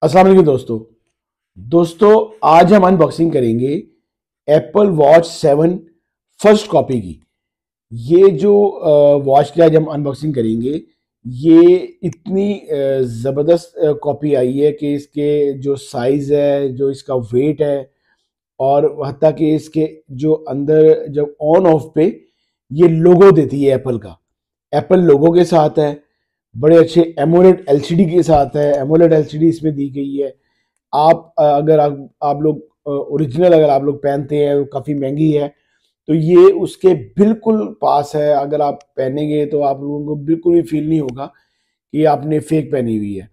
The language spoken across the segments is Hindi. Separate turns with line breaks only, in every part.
अस्सलाम वालेकुम दोस्तों आज हम अनबॉक्सिंग करेंगे एप्पल वॉच 7 फर्स्ट कॉपी की। ये जो वॉच की आज हम अनबॉक्सिंग करेंगे, ये इतनी ज़बरदस्त कॉपी आई है कि इसके जो साइज़ है, जो इसका वेट है, और हत्ता कि इसके जो अंदर जब ऑन ऑफ पे ये लोगो देती है एप्पल का, एप्पल लोगो के साथ है। बड़े अच्छे एमोलेड एलसीडी के साथ है, एमोलेड एलसीडी इसमें दी गई है। आप अगर आप लोग ओरिजिनल अगर आप लोग पहनते हैं, काफ़ी महंगी है, तो ये उसके बिल्कुल पास है। अगर आप पहनेंगे तो आप लोगों को बिल्कुल भी फील नहीं होगा कि आपने फेक पहनी हुई है।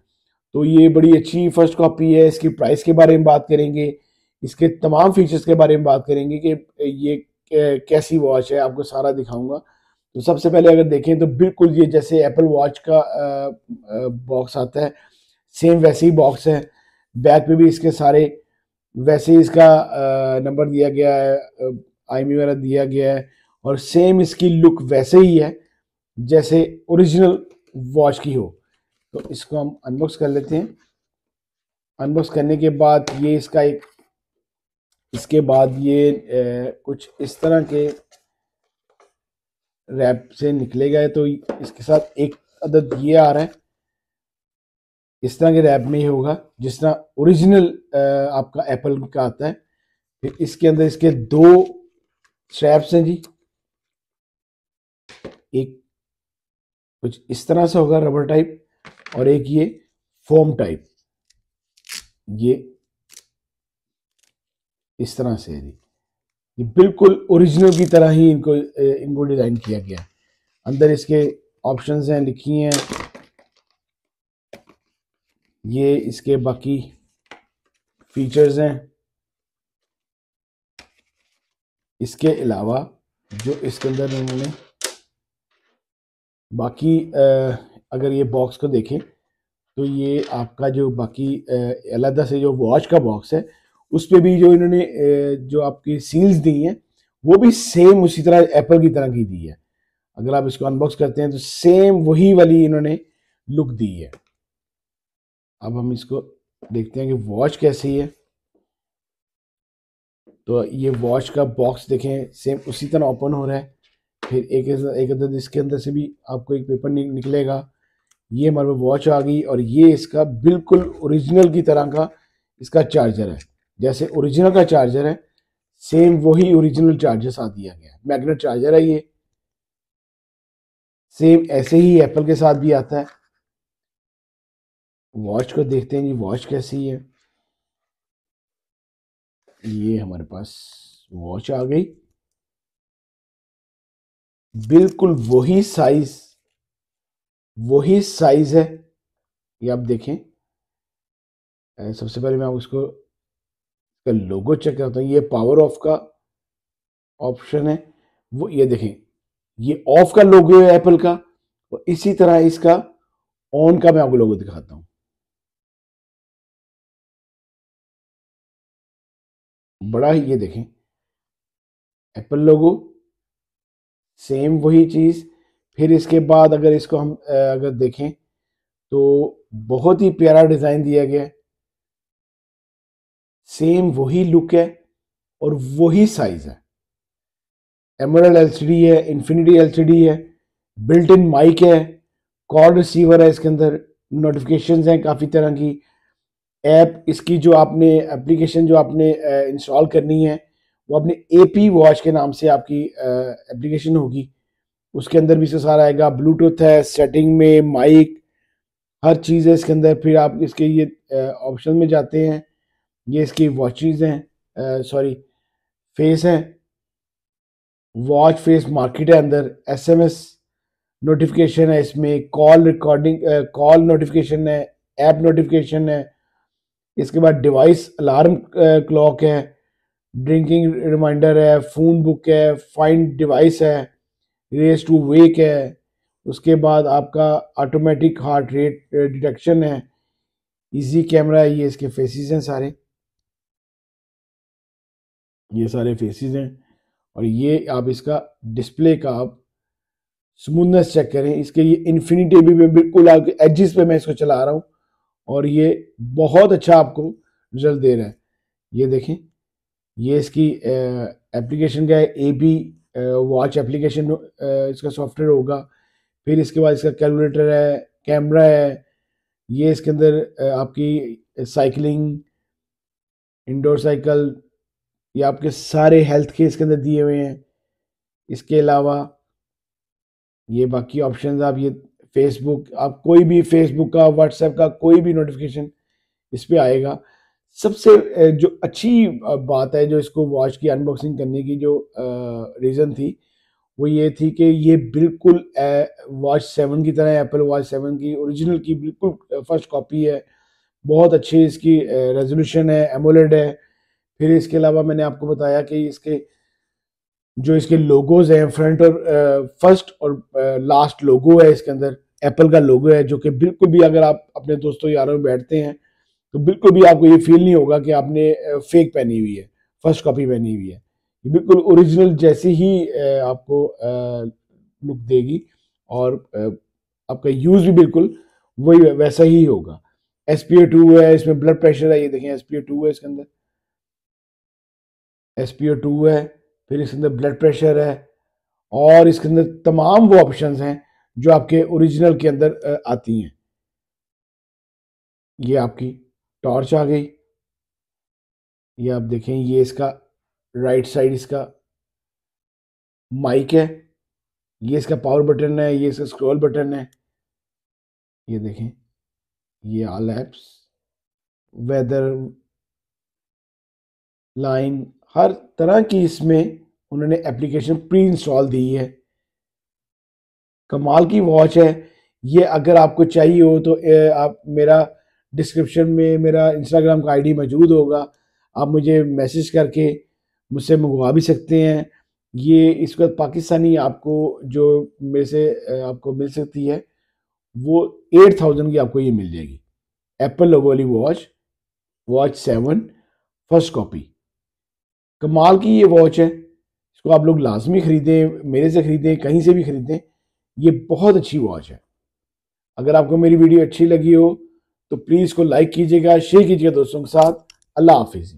तो ये बड़ी अच्छी फर्स्ट कॉपी है। इसकी प्राइस के बारे में बात करेंगे, इसके तमाम फीचर्स के बारे में बात करेंगे कि ये कैसी वॉच है, आपको सारा दिखाऊंगा। तो सबसे पहले अगर देखें तो बिल्कुल ये जैसे एप्पल वॉच का बॉक्स आता है, सेम वैसे ही बॉक्स है। बैक पे भी इसके सारे वैसे ही इसका नंबर दिया गया है, आईएमई वगैरह दिया गया है, और सेम इसकी लुक वैसे ही है जैसे ओरिजिनल वॉच की हो। तो इसको हम अनबॉक्स कर लेते हैं। अनबॉक्स करने के बाद ये इसका एक इसके बाद ये कुछ इस तरह के रैप से निकलेगा। तो इसके साथ एक अदद ये आ रहा है, इस तरह के रैप में ही होगा जिस तरह ओरिजिनल आपका एप्पल का आता है। फिर इसके अंदर इसके दो स्ट्रैप्स हैं जी। एक कुछ इस तरह से होगा रबर टाइप, और एक ये फोम टाइप, ये इस तरह से है जी। ये बिल्कुल ओरिजिनल की तरह ही इनको डिज़ाइन किया गया है। अंदर इसके ऑप्शंस हैं, लिखी हैं, ये इसके बाकी फीचर्स हैं। इसके अलावा जो इसके अंदर उन्होंने बाकी अगर ये बॉक्स को देखें तो ये आपका जो बाकी अलग से जो वॉच का बॉक्स है, उस पर भी जो इन्होंने जो आपकी सील्स दी हैं, वो भी सेम उसी तरह एप्पल की तरह की दी है। अगर आप इसको अनबॉक्स करते हैं तो सेम वही वाली इन्होंने लुक दी है। अब हम इसको देखते हैं कि वॉच कैसी है। तो ये वॉच का बॉक्स देखें, सेम उसी तरह ओपन हो रहा है। फिर एक अदद इसके अंदर से भी आपको एक पेपर निकलेगा। ये हमारे वॉच आ गई, और ये इसका बिल्कुल ओरिजिनल की तरह का इसका चार्जर है। जैसे ओरिजिनल का चार्जर है, सेम वही ओरिजिनल चार्जर साथ दिया गया है। मैग्नेट चार्जर है ये, सेम ऐसे ही एप्पल के साथ भी आता है। वॉच को देखते हैं जी, वॉच कैसी है। ये हमारे पास वॉच आ गई, बिल्कुल वही साइज है। ये आप देखें, सबसे पहले मैं उसको इसका लोगो चेक करता हूँ। ये पावर ऑफ का ऑप्शन है, वो ये देखें, ये ऑफ का लोगो है एप्पल का, और इसी तरह इसका ऑन का मैं आपको लोगो दिखाता हूँ। बड़ा ही, ये देखें, एप्पल लोगो, सेम वही चीज। फिर इसके बाद अगर इसको हम अगर देखें तो बहुत ही प्यारा डिजाइन दिया गया है। सेम वही लुक है और वही साइज है। एमोलेड एलसीडी है, इन्फिनिटी एलसीडी है, बिल्ट इन माइक है, कॉल रिसीवर है, इसके अंदर नोटिफिकेशंस हैं काफ़ी तरह की। ऐप इसकी जो आपने एप्लीकेशन जो आपने इंस्टॉल करनी है, वो अपने एपी वॉच के नाम से आपकी एप्लीकेशन होगी। उसके अंदर भी इसका सारा आएगा। ब्लूटूथ है, सेटिंग में माइक, हर चीज़ है इसके अंदर। फिर आप इसके ये ऑप्शन में जाते हैं, ये इसकी वॉचेस हैं, सॉरी फेस है, वॉच फेस मार्केट है। अंदर एसएमएस नोटिफिकेशन है, इसमें कॉल रिकॉर्डिंग, कॉल नोटिफिकेशन है, ऐप नोटिफिकेशन है। इसके बाद डिवाइस अलार्म क्लॉक है, ड्रिंकिंग रिमाइंडर है, फ़ोन बुक है, फाइंड डिवाइस है, रेस टू वेक है। उसके बाद आपका ऑटोमेटिक हार्ट रेट डिटेक्शन है, इजी कैमरा है। ये इसके फेसेस हैं सारे, ये सारे फेसेस हैं। और ये आप इसका डिस्प्ले का आप स्मूथनेस चेक करें। इसके ये इन्फिनिटी भी में बिल्कुल आपके एजिस पे मैं इसको चला रहा हूँ, और ये बहुत अच्छा आपको रिजल्ट दे रहा है। ये देखें, ये इसकी एप्लीकेशन का है, AB वॉच एप्लीकेशन इसका सॉफ्टवेयर होगा। फिर इसके बाद इसका कैलकुलेटर है, कैमरा है, ये इसके अंदर आपकी साइकिलिंग, इंडोर साइकिल, ये आपके सारे हेल्थ के इसके अंदर दिए हुए हैं। इसके अलावा ये बाकी ऑप्शंस, आप ये फेसबुक, आप कोई भी फेसबुक का, व्हाट्सएप का कोई भी नोटिफिकेशन इस पे आएगा। सबसे जो अच्छी बात है, जो इसको वॉच की अनबॉक्सिंग करने की जो रीज़न थी, वो ये थी कि ये बिल्कुल वॉच 7 की तरह, एप्पल वॉच 7 की ओरिजिनल की बिल्कुल फर्स्ट कॉपी है। बहुत अच्छी इसकी रेजोल्यूशन है, एमोलेड है। फिर इसके अलावा मैंने आपको बताया कि इसके जो इसके लोगोज हैं, फ्रंट और फर्स्ट और लास्ट लोगो है इसके अंदर, एप्पल का लोगो है, जो कि बिल्कुल भी अगर आप अपने दोस्तों यारों में बैठते हैं तो बिल्कुल भी आपको ये फील नहीं होगा कि आपने फेक पहनी हुई है, फर्स्ट कॉपी पहनी हुई है। ये बिल्कुल ओरिजिनल जैसी ही आपको लुक देगी, और आपका यूज भी बिल्कुल वही वैसा ही होगा। SpO2 है, इसमें ब्लड प्रेशर है, ये देखें SpO2 है इसके अंदर, SpO2 है, फिर इसके अंदर ब्लड प्रेशर है, और इसके अंदर तमाम वो ऑप्शंस हैं जो आपके ओरिजिनल के अंदर आती हैं। ये आपकी टॉर्च आ गई, ये आप देखें, ये इसका राइट साइड इसका माइक है, ये इसका पावर बटन है, ये इसका स्क्रॉल बटन है। ये देखें, ये ऑल एप्स, वेदर, लाइन, हर तरह की इसमें उन्होंने एप्लीकेशन प्री इंस्टॉल दी है। कमाल की वॉच है ये। अगर आपको चाहिए हो तो आप मेरा डिस्क्रिप्शन में मेरा इंस्टाग्राम का आईडी मौजूद होगा, आप मुझे मैसेज करके मुझसे मंगवा भी सकते हैं। ये इस वक्त पाकिस्तानी आपको जो मेरे से आपको मिल सकती है, वो 8000 की आपको ये मिल जाएगी। एप्पल लोगो वाली वॉच, वॉच 7 फर्स्ट कॉपी। कमाल की ये वॉच है, इसको आप लोग लाजमी खरीदें, मेरे से खरीदें, कहीं से भी खरीदें। ये बहुत अच्छी वॉच है। अगर आपको मेरी वीडियो अच्छी लगी हो तो प्लीज़ इसको लाइक कीजिएगा, शेयर कीजिएगा दोस्तों के साथ। अल्लाह हाफिज़।